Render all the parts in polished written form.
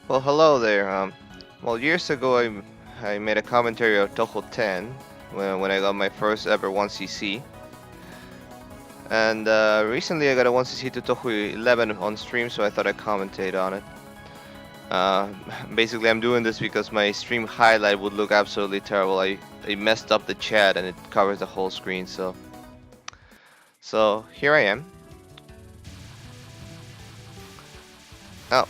Well, hello there. Well, years ago I made a commentary of Touhou 10 when I got my first ever 1cc, and recently I got a 1cc to Touhou 11 on stream, so I thought I'd commentate on it. Uh, Basically, I'm doing this because my stream highlight would look absolutely terrible. I messed up the chat and it covers the whole screen, so here I am. Oh,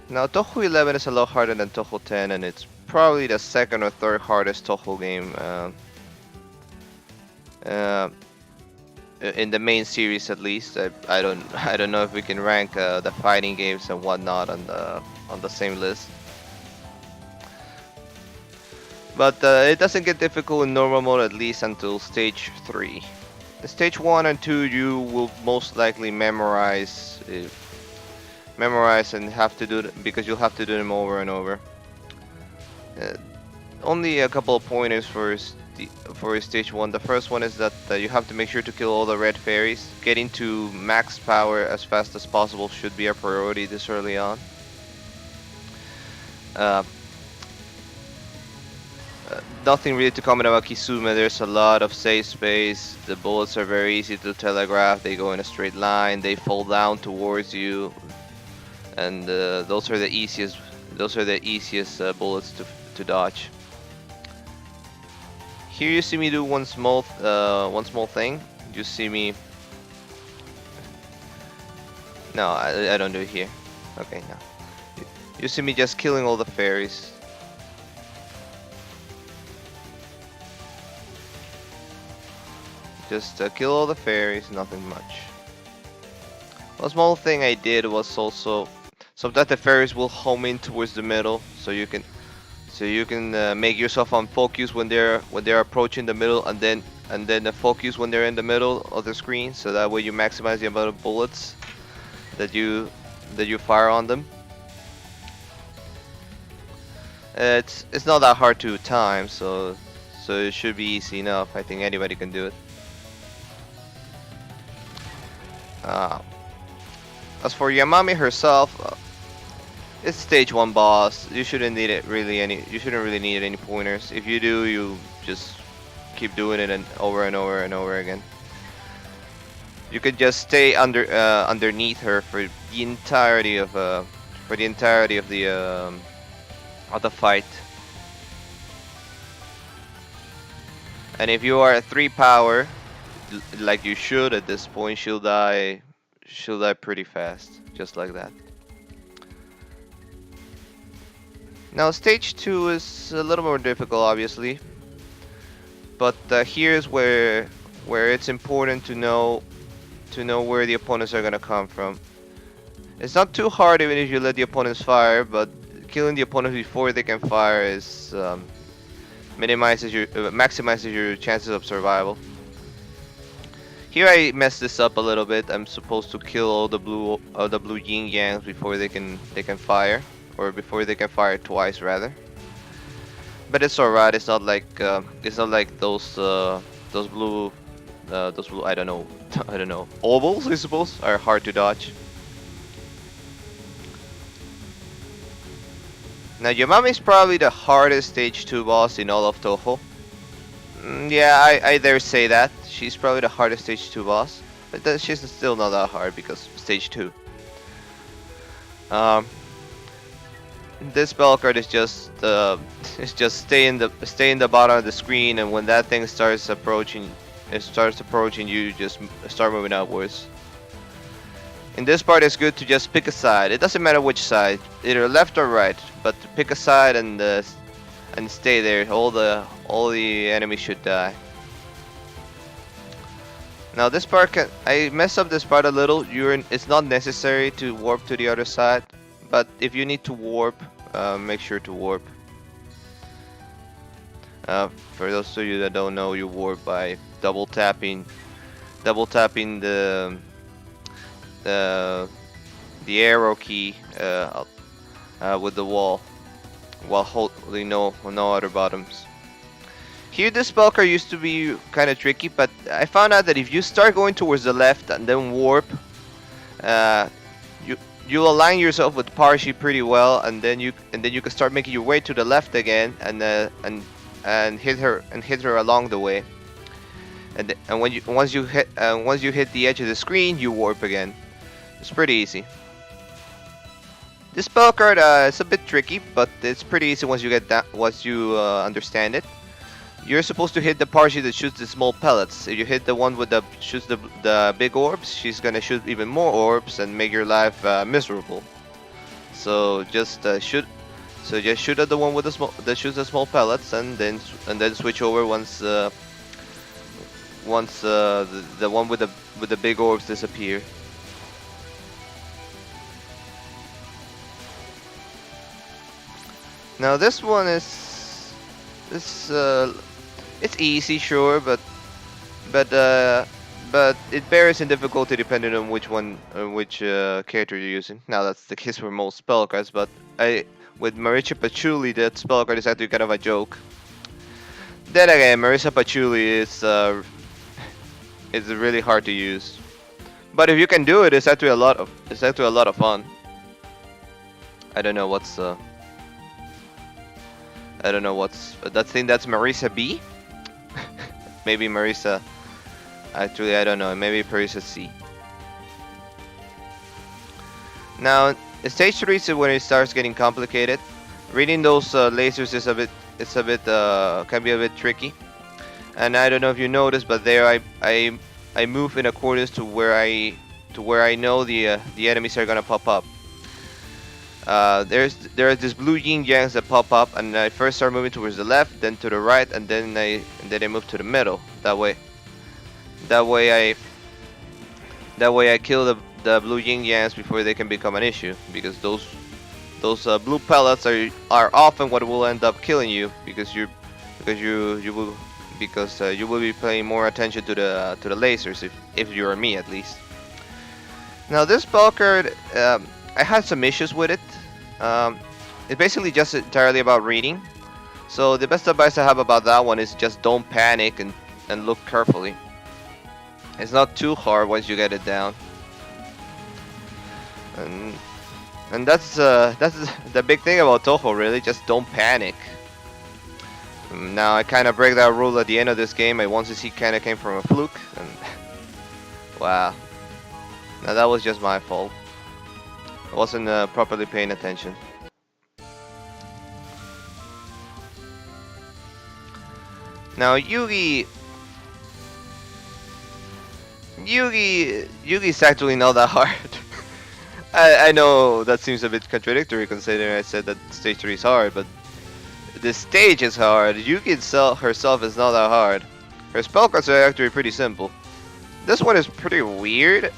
now Touhou 11 is a lot harder than Touhou 10, and it's probably the second or third hardest Touhou game. Uh, in the main series at least. I don't I don't know if we can rank the fighting games and whatnot on the same list. But it doesn't get difficult in normal mode at least until stage 3. The stage 1 and 2 you will most likely memorize and have to do it because you'll have to do them over and over. Uh, Only a couple of pointers for stage 1. The first one is that you have to make sure to kill all the red fairies. Getting to max power as fast as possible should be a priority this early on. Uh, Nothing really to comment about Kisume. There's a lot of save space. The bullets are very easy to telegraph. They go in a straight line. They fall down towards you, and those are the easiest. Those are the easiest bullets to dodge. Here you see me do one small thing. You see me. No, I don't do it here. Okay, no. You see me just killing all the fairies. Just kill all the fairies, nothing much. One small thing I did was also so that the fairies will home in towards the middle, so you can make yourself on focus when they're approaching the middle, and then the focus when they're in the middle of the screen, so that way you maximize the amount of bullets that you fire on them. It's not that hard to time, so it should be easy enough. I think anybody can do it. As for Yamami herself, it's stage 1 boss. You shouldn't need it really any. You shouldn't really need any pointers. If you do, you just keep doing it and over and over and over again. You could just stay underneath her for the entirety of the fight. And if you are at 3 power, like you should at this point, she'll die pretty fast, just like that. Now stage 2 is a little more difficult, obviously, but here's where it's important to know where the opponents are gonna come from. It's not too hard even if you let the opponents fire, but killing the opponents before they can fire is maximizes your chances of survival. Here I messed this up a little bit. I'm supposed to kill all the blue yin yangs before they can fire, or before they can fire twice rather. But it's alright. It's not like those blue I don't know I don't know, ovals I suppose are hard to dodge. Now Yamami is probably the hardest stage 2 boss in all of Touhou. Yeah, I dare say that. She's probably the hardest stage 2 boss, but she's still not that hard because stage 2. This spell card is just stay in the bottom of the screen, and when that thing starts approaching, you just start moving upwards. In this part, it's good to just pick a side. It doesn't matter which side, either left or right, but to pick a side and stay there. All the enemies should die. Now this part I messed up this part a little. It's not necessary to warp to the other side, but if you need to warp, make sure to warp. For those of you that don't know, you warp by double tapping the arrow key with the wall while holding no other buttons. Here the spell card used to be kind of tricky, but I found out that if you start going towards the left and then warp, you align yourself with Parshi pretty well, and then you can start making your way to the left again, and hit her along the way. And when you once you hit the edge of the screen, you warp again. It's pretty easy. This spell card is a bit tricky, but it's pretty easy once you get that once you understand it. You're supposed to hit the Parshi that shoots the small pellets. If you hit the one with the shoots the big orbs, she's gonna shoot even more orbs and make your life miserable. So just shoot at the one with the small that shoots the small pellets, and then switch over once the one with the big orbs disappear. Now this one is this it's easy, sure, but uh, but it varies in difficulty depending on which character you're using. Now that's the case for most spell cards, but I with Maricha Patchouli, that spell card is actually kind of a joke. Then again, Marisa Patchouli is really hard to use. But if you can do it, it's actually a lot of fun. I don't know what's I don't know what's that thing. That's Marisa B. Maybe Marisa. Actually, I don't know. Maybe Marisa C. Now, stage 3 is when it starts getting complicated. Reading those lasers is a bit. It's a bit can be a bit tricky. And I don't know if you noticed, but there I move in accordance to where I know the enemies are gonna pop up. There are these blue yin yangs that pop up, and I first start moving towards the left, then to the right, and then I move to the middle. That way I kill the blue yin yangs before they can become an issue, because those blue pellets are often what will end up killing you, because you will be paying more attention to the lasers if you're me at least. Now this spell card, I had some issues with it. It's basically just entirely about reading. So the best advice I have about that one is just don't panic and look carefully. It's not too hard once you get it down. And that's the big thing about Touhou, really. Just don't panic. Now I kind of break that rule at the end of this game. I once see kind of came from a fluke, and wow. Now that was just my fault. I wasn't properly paying attention. Now Yugi's actually not that hard. I know that seems a bit contradictory considering I said that stage 3 is hard, but the stage is hard. Yugi herself is not that hard. Her spell cards are actually pretty simple. This one is pretty weird.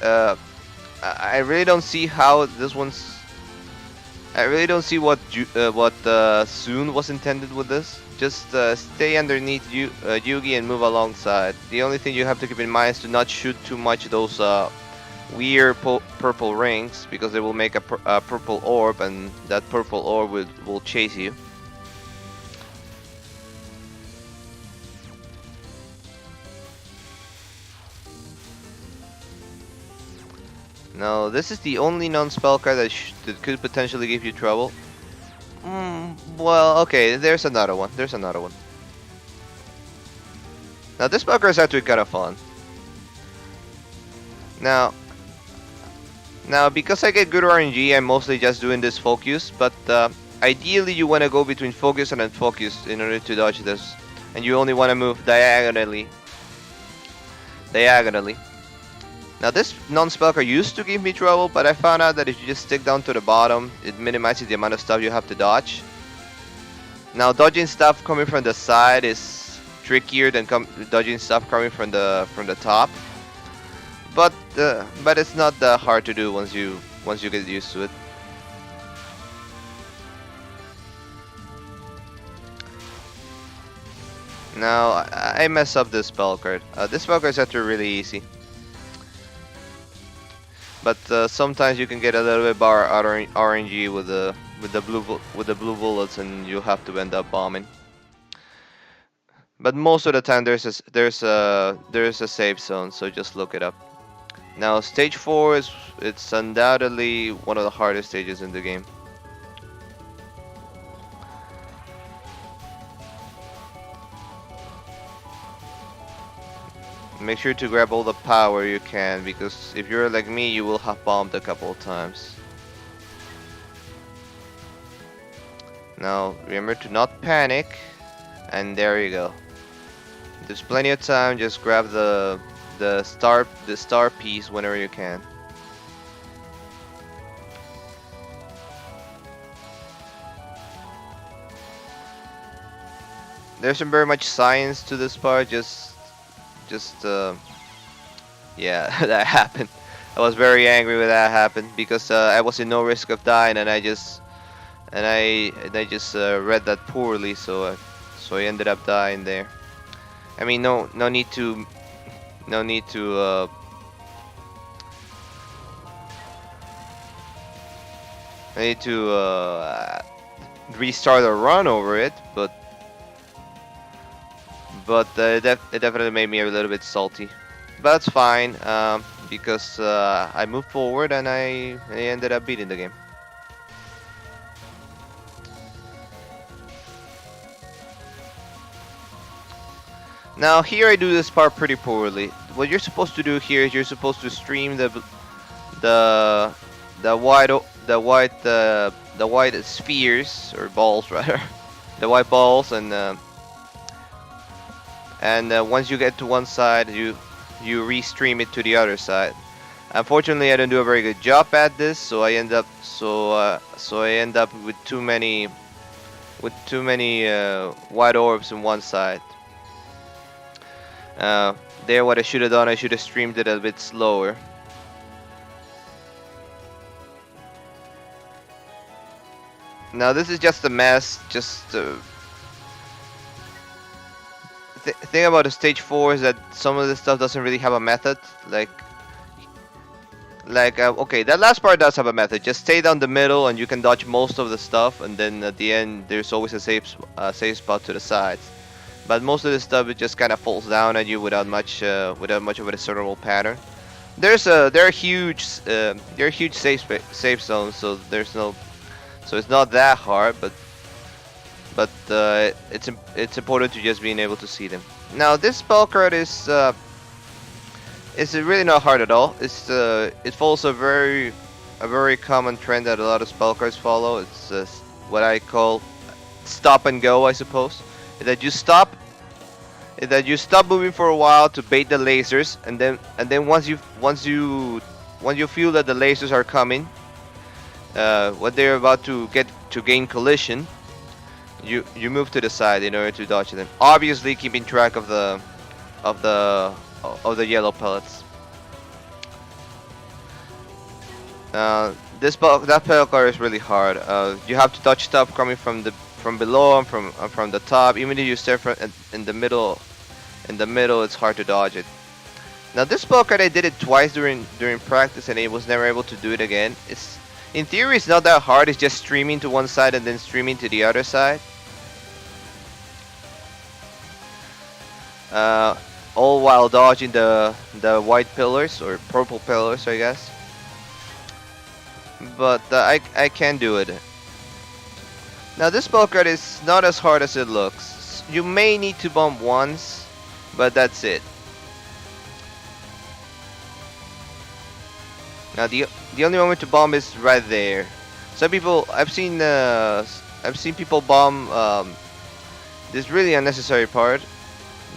I really don't see how this one's. I really don't see what Soon was intended with this. Just stay underneath Yugi and move alongside. The only thing you have to keep in mind is to not shoot too much those weird purple rings, because they will make a purple orb, and that purple orb will chase you. No, this is the only non-spell card that could potentially give you trouble. Well, okay, there's another one. Now, this spell card is actually kind of fun. Now, because I get good RNG, I'm mostly just doing this focus, but ideally you want to go between focus and unfocus in order to dodge this. And you only want to move diagonally. Now this non-spell card used to give me trouble, but I found out that if you just stick down to the bottom, it minimizes the amount of stuff you have to dodge. Now dodging stuff coming from the side is trickier than dodging stuff coming from the top. But it's not that hard to do once you get used to it. Now I mess up this spell card. This spell card is actually really easy. But sometimes you can get a little bit more RNG with the blue bullets, and you have to end up bombing. But most of the time there's a safe zone, so just look it up. Now stage 4 is it's undoubtedly one of the hardest stages in the game. Make sure to grab all the power you can, because if you're like me, you will have bombed a couple of times. Now remember to not panic, and there you go. There's plenty of time. Just grab the star piece whenever you can. There's not very much science to this part. Just yeah, that happened. I was very angry when that happened because I was in no risk of dying, and I just read that poorly, so I ended up dying there. I mean, no need to no need to I need to restart a run over it, but it definitely made me a little bit salty. But that's fine, because I moved forward and I ended up beating the game. Now here I do this part pretty poorly. What you're supposed to do here is you're supposed to stream the the white o- the white spheres or balls rather, the white balls, and once you get to one side, you restream it to the other side. Unfortunately, I don't do a very good job at this, so I end up with too many white orbs on one side. There, what I should have done, I should have streamed it a bit slower. Now this is just a mess. Just thing about the stage 4 is that some of this stuff doesn't really have a method. Okay, that last part does have a method. Just stay down the middle and you can dodge most of the stuff, and then at the end there's always a safe spot to the sides. But most of this stuff, it just kind of falls down at you without much of a discernible pattern. There are huge safe zones, so it's not that hard, but it's important to just being able to see them. Now this spell card is really not hard at all. It follows a very common trend that a lot of spell cards follow. It's what I call stop and go, I suppose. That you stop moving for a while to bait the lasers, and then once you feel that the lasers are coming, when they're about to gain collision, you move to the side in order to dodge them. Obviously, keeping track of the yellow pellets. That pellet card is really hard. You have to dodge stuff coming from below and from the top. Even if you stay in the middle, it's hard to dodge it. Now this spell card, I did it twice during practice, and I was never able to do it again. In theory, it's not that hard. It's just streaming to one side and then streaming to the other side. All while dodging the white pillars or purple pillars, I guess. But I can do it. Now this spell card is not as hard as it looks. You may need to bomb once, but that's it. Now the only moment to bomb is right there. Some people I've seen people bomb this really unnecessary part.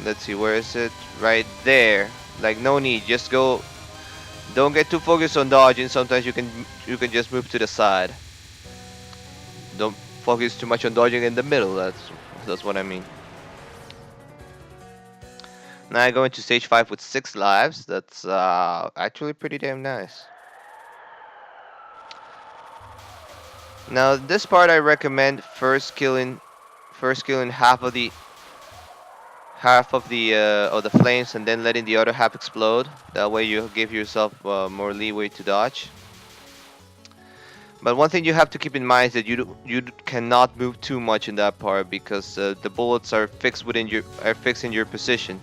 Let's see, where is it? Right there. Like, no need. Just go. Don't get too focused on dodging. Sometimes you can just move to the side. Don't focus too much on dodging in the middle. That's what I mean. Now I go into stage 5 with 6 lives. That's actually pretty damn nice. Now this part I recommend first killing half of the flames, and then letting the other half explode. That way you give yourself more leeway to dodge. But one thing you have to keep in mind is that you cannot move too much in that part, because the bullets are fixed in your position,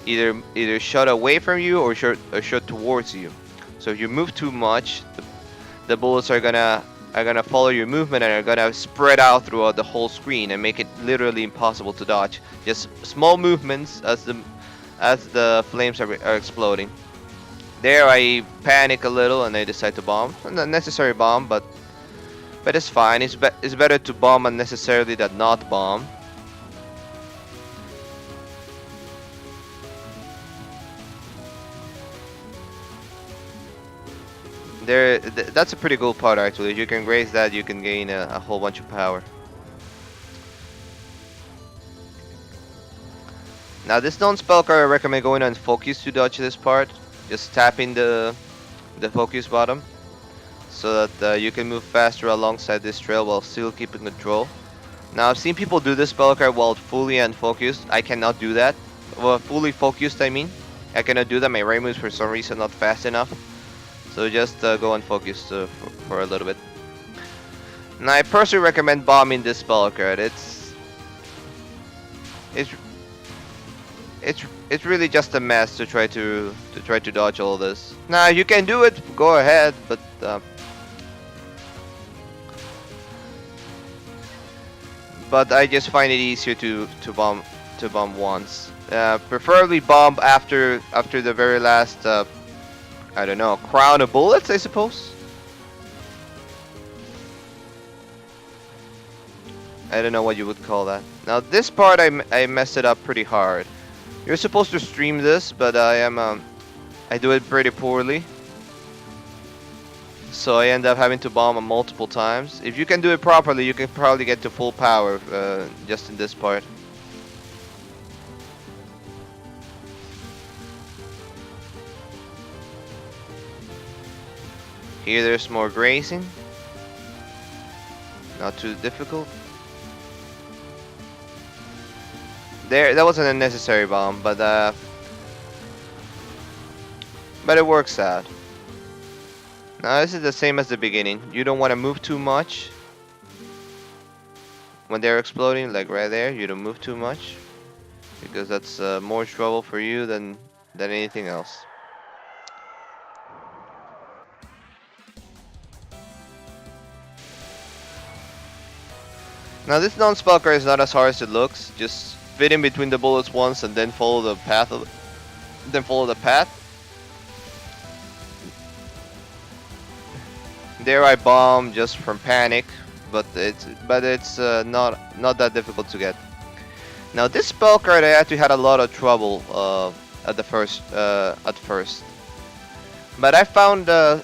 either shot away from you or shot towards you. So if you move too much, the bullets are gonna follow your movement and are gonna spread out throughout the whole screen and make it literally impossible to dodge. Just small movements as the flames are exploding. There I panic a little and I decide to bomb. Not a necessary bomb, but it's fine. It's better to bomb unnecessarily than not bomb. That's a pretty cool part actually. If you can raise that, you can gain a whole bunch of power. Now this non-spell card I recommend going on focus to dodge this part. Just tapping the focus bottom so that you can move faster alongside this trail while still keeping control. Now I've seen people do this spell card while fully unfocused. I cannot do that. Well, fully focused I mean. I cannot do that. My Reimu is for some reason not fast enough. So just go unfocused for a little bit. Now I personally recommend bombing this spell card. It's it's really just a mess to try to dodge all this. Now you can do it, go ahead, but I just find it easier to bomb once. Preferably bomb after the very last I don't know, crown of bullets, I suppose. I don't know what you would call that. Now this part I messed it up pretty hard. You're supposed to stream this, but I do it pretty poorly. So I end up having to bomb multiple times. If you can do it properly, you can probably get to full power just in this part. Here there's more grazing. Not too difficult. There, that was an unnecessary bomb, but it works out. Now this is the same as the beginning. You don't want to move too much when they're exploding, like right there. You don't move too much because that's more trouble for you than anything else. Now this non-spell card is not as hard as it looks. Just fit in between the bullets once and then follow the path. There I bomb just from panic, but it's not that difficult to get. Now this spell card I actually had a lot of trouble at first, but I found a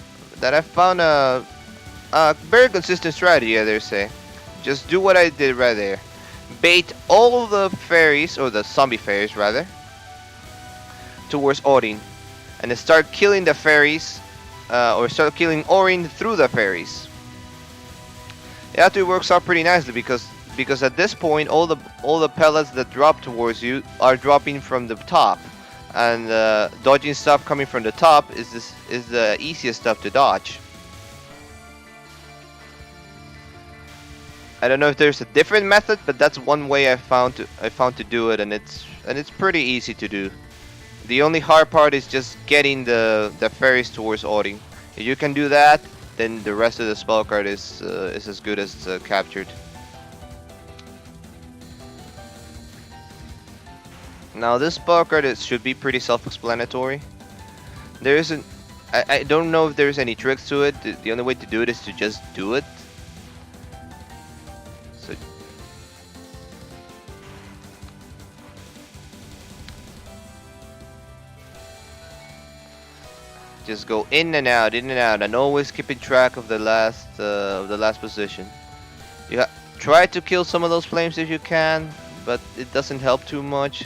very consistent strategy, I dare say. Just do what I did right there. Bait all the fairies, or the zombie fairies rather, towards Odin, and then start killing the fairies, or start killing Orin through the fairies. It actually works out pretty nicely because at this point all the pellets that drop towards you are dropping from the top, and dodging stuff coming from the top is the easiest stuff to dodge. I don't know if there's a different method, but that's one way I found to do it, and it's pretty easy to do. The only hard part is just getting the fairies towards Odin. If you can do that, then the rest of the spell card is as good as captured. Now this spell card should be pretty self-explanatory. There isn't. I don't know if there's any tricks to it. The only way to do it is to just do it. So just go in and out, and always keeping track of the last position. You try to kill some of those flames if you can, but it doesn't help too much.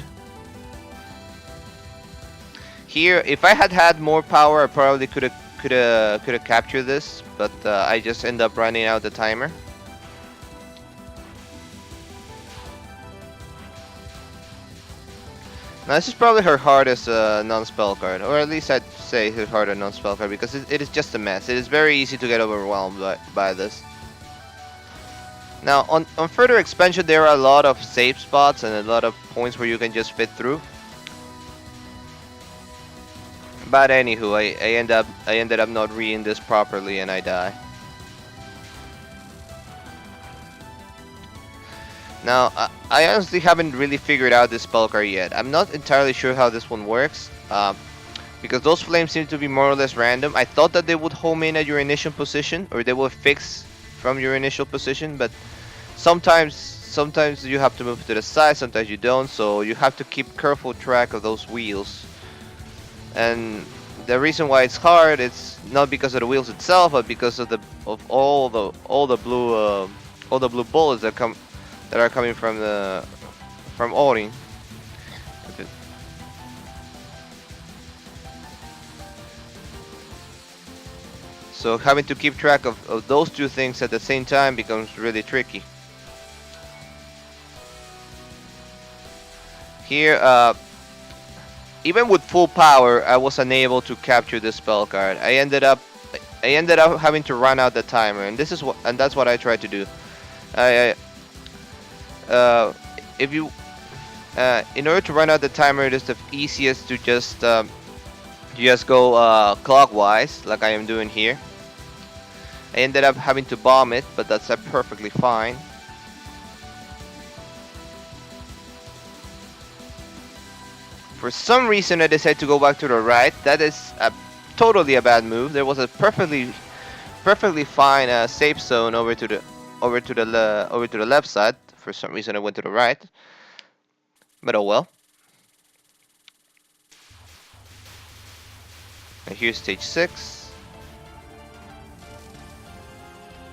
Here, if I had more power, I probably could have captured this, but I just end up running out the timer. Now this is probably her hardest non-spell card, or at least I'd say her hardest non-spell card, because it is just a mess. It is very easy to get overwhelmed by this. Now on further expansion there are a lot of safe spots and a lot of points where you can just fit through. But anywho, I ended up not reading this properly and I die. Now, I honestly haven't really figured out this spell card yet. I'm not entirely sure how this one works, because those flames seem to be more or less random. I thought that they would home in at your initial position, or they will fix from your initial position, but sometimes you have to move to the side, sometimes you don't, so you have to keep careful track of those wheels. And the reason why it's hard, it's not because of the wheels itself, but because of all the blue bullets that are coming from Orin. So having to keep track of those two things at the same time becomes really tricky. Here, even with full power, I was unable to capture this spell card. I ended up having to run out the timer, and that's what I tried to do. I if you in order to run out the timer, it is the easiest to just go clockwise, like I am doing here. I ended up having to bomb it, but that's perfectly fine. For some reason, I decided to go back to the right. That is totally a bad move. There was a perfectly fine safe zone over to the left side. For some reason, I went to the right. But oh well. And here's stage 6.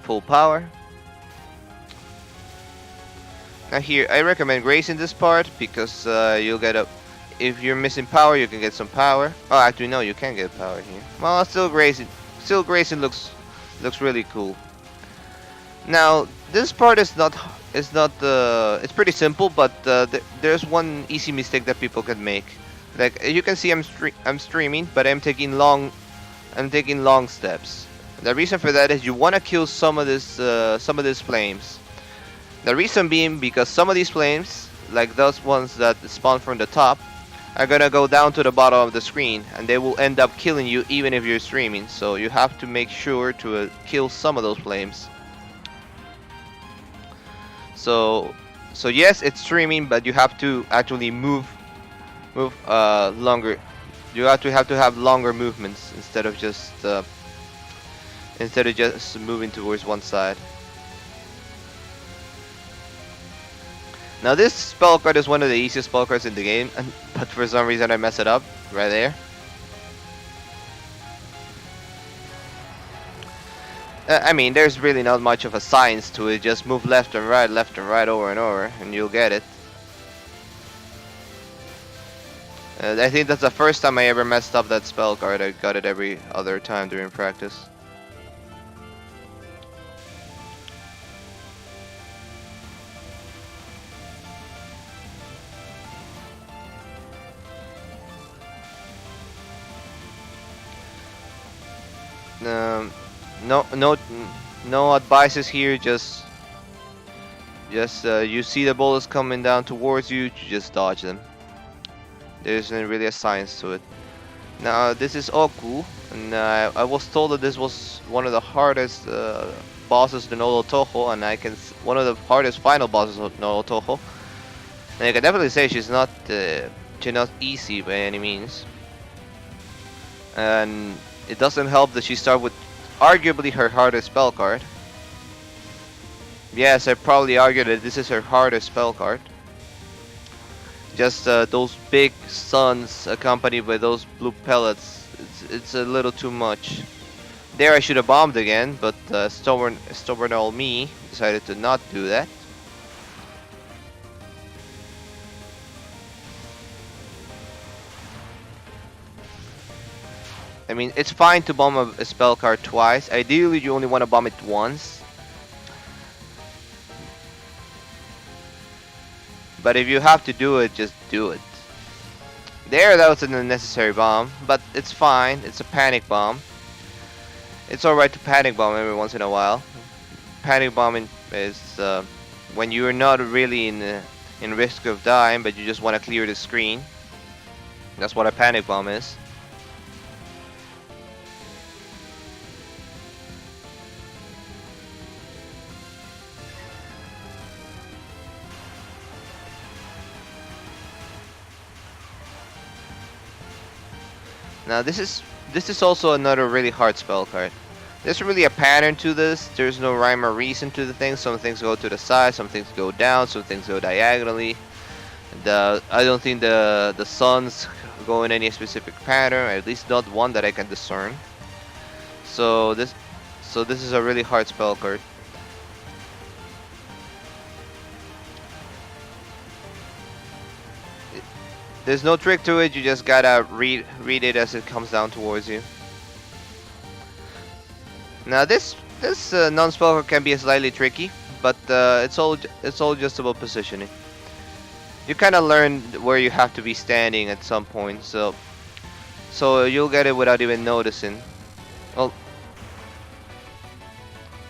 Full power. Now here, I recommend grazing this part because you'll get a... If you're missing power, you can get some power. Oh, actually no, you can get power here. Well, still grazing looks really cool. Now, this part is not it's pretty simple, but there's one easy mistake that people can make. Like you can see, I'm streaming, but I'm taking long steps. The reason for that is you want to kill some of these flames. The reason being because some of these flames, like those ones that spawn from the top, are gonna go down to the bottom of the screen, and they will end up killing you even if you're streaming. So you have to make sure to kill some of those flames. So yes, it's streaming, but you have to actually move longer. You have to have longer movements instead of just moving towards one side. Now this spell card is one of the easiest spell cards in the game, but for some reason I mess it up right there. I mean, there's really not much of a science to it. Just move left and right, over and over, and you'll get it. I think that's the first time I ever messed up that spell card. I got it every other time during practice. No advices here. Just you see the bullets coming down towards you, just dodge them. There isn't really a science to it. Now this is Oku, and I was told that this was one of the hardest bosses to Nolo Touhou, and one of the hardest final bosses of Nolo Touhou. And I can definitely say she's not easy by any means. And it doesn't help that she started with arguably her hardest spell card. Yes, I probably argue that this is her hardest spell card. Just those big suns accompanied by those blue pellets. It's a little too much. There I should have bombed again, but stubborn old me decided to not do that. I mean, it's fine to bomb a spell card twice. Ideally, you only want to bomb it once. But if you have to do it, just do it. There, that was an unnecessary bomb, but it's fine. It's a panic bomb. It's alright to panic bomb every once in a while. Panic bombing is when you're not really in risk of dying, but you just want to clear the screen. That's what a panic bomb is. Now this is also another really hard spell card. There's really a pattern to this. There's no rhyme or reason to the things. Some things go to the side, some things go down, some things go diagonally. I don't think the suns go in any specific pattern, at least not one that I can discern. So this is a really hard spell card. There's no trick to it. You just gotta read it as it comes down towards you. Now this non-spell card can be slightly tricky, but it's all just about positioning. You kind of learn where you have to be standing at some point, so you'll get it without even noticing. Well,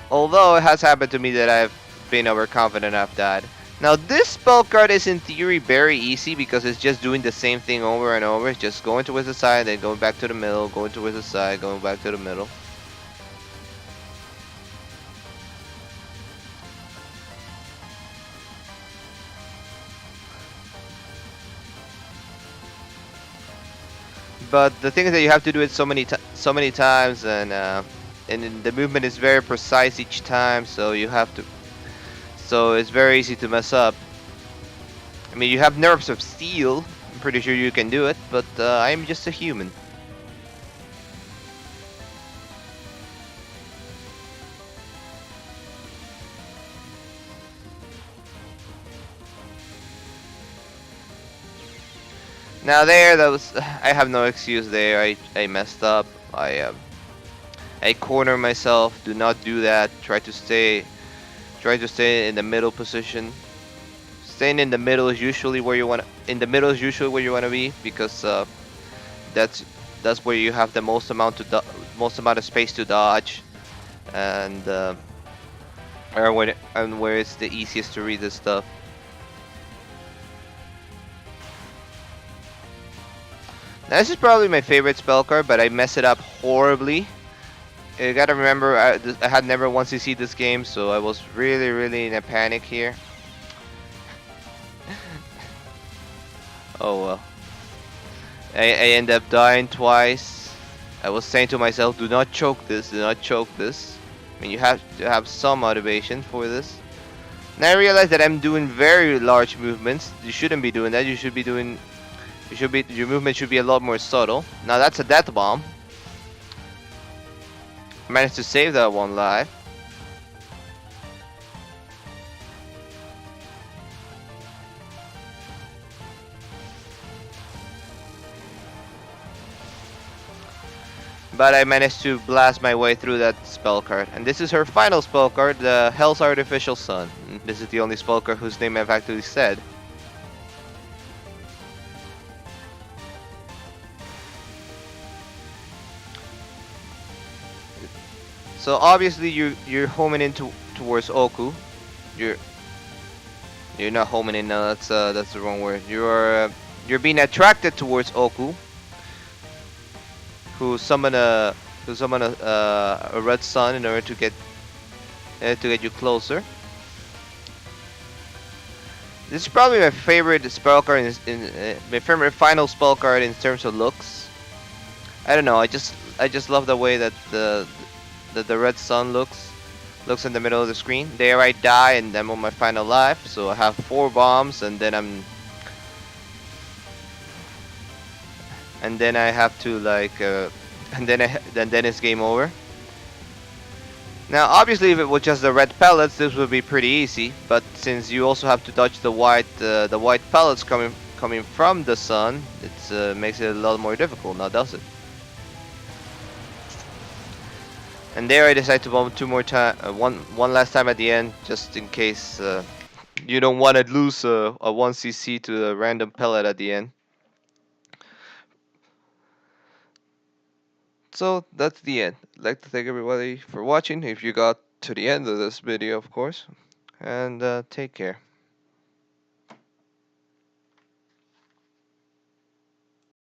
although it has happened to me that I've been overconfident I've died. Now this spell card is in theory very easy because it's just doing the same thing over and over. It's just going towards the side, then going back to the middle, going towards the side, going back to the middle. But the thing is that you have to do it so many times, and the movement is very precise each time. So you have to. So it's very easy to mess up. I mean, you have nerves of steel. I'm pretty sure you can do it, but I'm just a human. Now there, that was. I have no excuse there. I messed up. I corner myself. Do not do that. Try to stay in the middle position. Staying in the middle is usually where you want. In the middle is usually where you want to be because that's that's where you have the most amount of space to dodge, and and where it's the easiest to read this stuff. Now, this is probably my favorite spell card, but I mess it up horribly. You gotta remember, I had never once CC'd this game, so I was really in a panic here. Oh well. I end up dying twice. I was saying to myself, do not choke this, do not choke this. I mean, you have to have some motivation for this. Now I realize that I'm doing very large movements. You shouldn't be doing that. Your movement should be a lot more subtle. Now that's a death bomb. Managed to save that one life. But I managed to blast my way through that spell card. And this is her final spell card, the Hell's Artificial Sun. This is the only spell card whose name I've actually said. So obviously you're homing into towards Oku. You're you're not homing in. No, that's the wrong word. You're being attracted towards Oku, who summon a red sun in order to get you closer. This is probably my favorite spell card my favorite final spell card in terms of looks. I don't know. I just love the way that the red sun looks in the middle of the screen. There I die and I'm on my final life. So I have 4 bombs and then I have to like and then it's game over. Now obviously if it was just the red pellets this would be pretty easy, but since you also have to dodge the white pellets coming from the sun, it makes it a lot more difficult, now does it? And there I decide to bomb one last time at the end, just in case you don't want to lose a 1cc to a random pellet at the end. So that's the end. I'd like to thank everybody for watching, if you got to the end of this video of course, and take care.